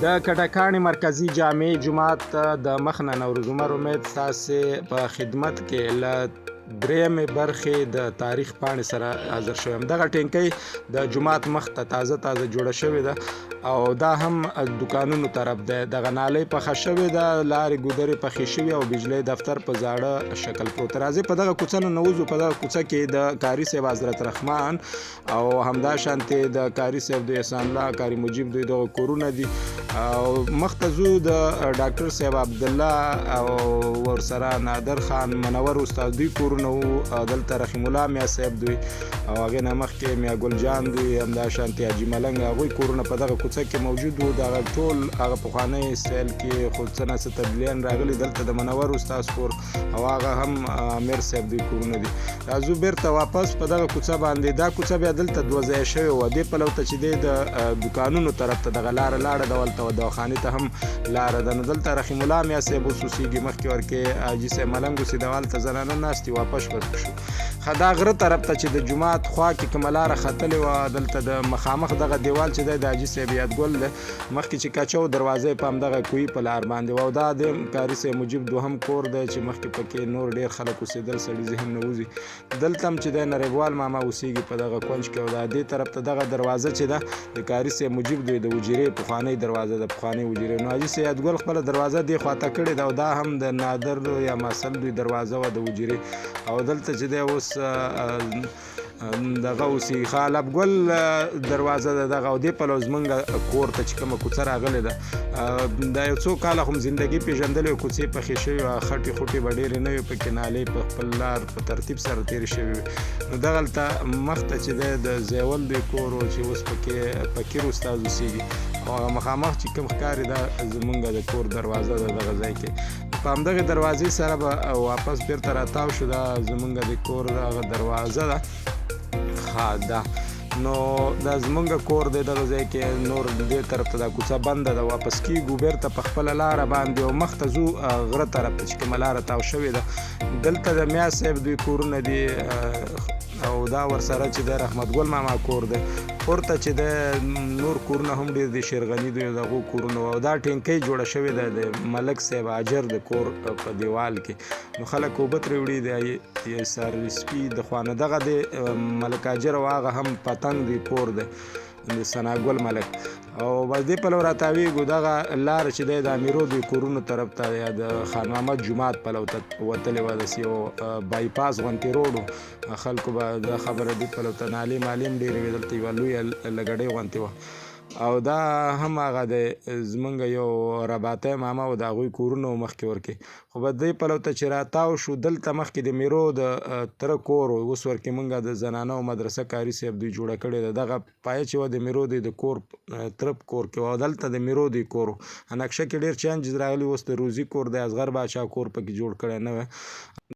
د کټکاڼي مرکزي جامع جومات د مخ نه نوروز عمر امید ستاسې په خدمت کې له درېیمې برخې د تاریخ پاڼې سره حاضر شوی یم. دغه ټینکۍ د جومات مخ ته تازه جوړه شوې ده او دا هم دکانونو طرف دی. دغه نالۍ پخه شوې ده، لارې ګودرې پخې شوې او بجلی دفتر په زاړه شکل پروت. راځئ په دغه کوڅه نه نوځو. په دغه کوڅه کې د کاري صاحب حضرت رحمان او همدا شانتې د کاري صاحب د احسان الله کاري مجیب دوی دغه کورونه دي او مخ ته ځو د ډاکټر صاحب عبدالله او ورسره نادر خان منور استاد دوی کورونه وو. دلته رحیم الله میا صاحب دوی او هغې نه مخکې میا ګل جان دوی، همدا شانتې حاجي ملنګ، هغوی کورونه په دغه کوڅه کې موجود وو. دغه ټول هغه پخوانی سټایل کې خو څه نه څه تبدیلیان راغلي. دلته د منور استاد کور او هغه هم امیر صاحب دوی کورونه دي. راځو بیرته واپس په دغه کوڅه باندې. دا کوڅه بیا دلته دوه ځایه شوې وه. دې پلو ته چې دی د دکانونو طرف ته دغه لاره لاړه ده، ولته دواخانې ته هم لاره ده. نو دلته رحیم الله میا صاحب اوس اوسېږي، مخکې ورکې حاجي صاحب ملنګ اوسېده، هلته زنانه ناستې. واپس ورته شو دا غره طرف ته چې د جومات خوا کې کومه لاره ختلې وه، دلته د مخامخ دغه دیوال چې دی د حاجي صاحب یادګل دی، مخکې چې کچه و دروازه یې په همدغه کوهي په لار باندې وه او دا د کاري صاحب مجیب دوهم کور دی چې مخکې پکې نور ډېر خلک اوسېدل، سړي ذهن نه وځي. دلته هم چې دی نریبوال ماما اوسېږي په دغه کونج کې او دا دې طرف ته دغه دروازه چې ده د کاري صاحب مجیب دوی د حجرې پخوانۍ دروازه ده، پخوانۍ حجرې. نو حاجي صاحب یادګل خپله دروازه دې خواته کړې ده او دا هم د نادر یا ماسل دوی دروازه وه د حجرې. او دلته چې دی اوس دغه اوسېږي خالب ګل دروازه ده دغه او دې پلو زمونږ کور ته چې کومه کوڅه راغلې ده. دا یو څو کاله خو م زندګي پېژندلې وې، کوڅې پخې شوې وې، خټې خوټې به ډېرې نه وې پکې، نالۍ په خپل لار په ترتیب سره تېرې شوې وې. نو دغلته مخ ته چې دی د زیول دوی کور و چې اوس پکې فقیر استاد اوسېږي او هغه مخامخ چې کوم ښکاري دا زمونږ د کور دروازه ده دغه ځای کې. په همدغې دروازې سره به واپس بېرته راتاو شو. دا زمونږ د کور دغه دروازه ده. دا نو دا زمونږ کور دی دغه ځای کې. نور دې طرف ته دا کوڅه بنده ده، واپس کېږو بېرته په خپله لاره باندې او مخ ته ځو غره طرف ته چې کومه لاره تاو شوې ده. دلته د میا صاحب دوی کورونه دي او دا ورسره چې دی رحمت ګل ماما کور دی. پورته چې دی نور کورونه هم ډېر دي، شیرغني دوی د هغو کورونه او دا ټینکۍ جوړه شوې ده د ملک صاحب حاجر د کور په دیوال کې. نو خلک اوبه ترې وړي د سروسپي د خوا نه. دغه د ملک حاجر او هغه هم پتنګ دوی کور دی د ثناګل ملک. او بس دې پلو راتاویږو. دغه لاره چې دی د امیرو دوی کورونو طرف ته یا د خان محمد جومات پلو ته وتلې وه، داسې یو بایپاس غوندې روډ و. خلکو به دا خبره دې پلو ته نالې مالې هم ډېرې وې، دلته یوه لویه لګډۍ غوندې وه او دا هم هغه د زمونږ یو رباطی ماما و د هغوی کورونه و مخکې ورکې. خو به دې پلو ته چې راتاو شو، دلته مخکې د میرو د تره کور و، اوس ورکې مونږ د زنانه و مدرسه کاري صاحب دوی جوړه کړې ده. دغه پایه چې وه د میرو دوی د کور تره کور کې وه، دلته د میرو دوی کور و. نقشه کې ډېر چینجز راغلي، اوس د روزي کور دی، اصغر باچا کور پکې جوړ کړی نه وی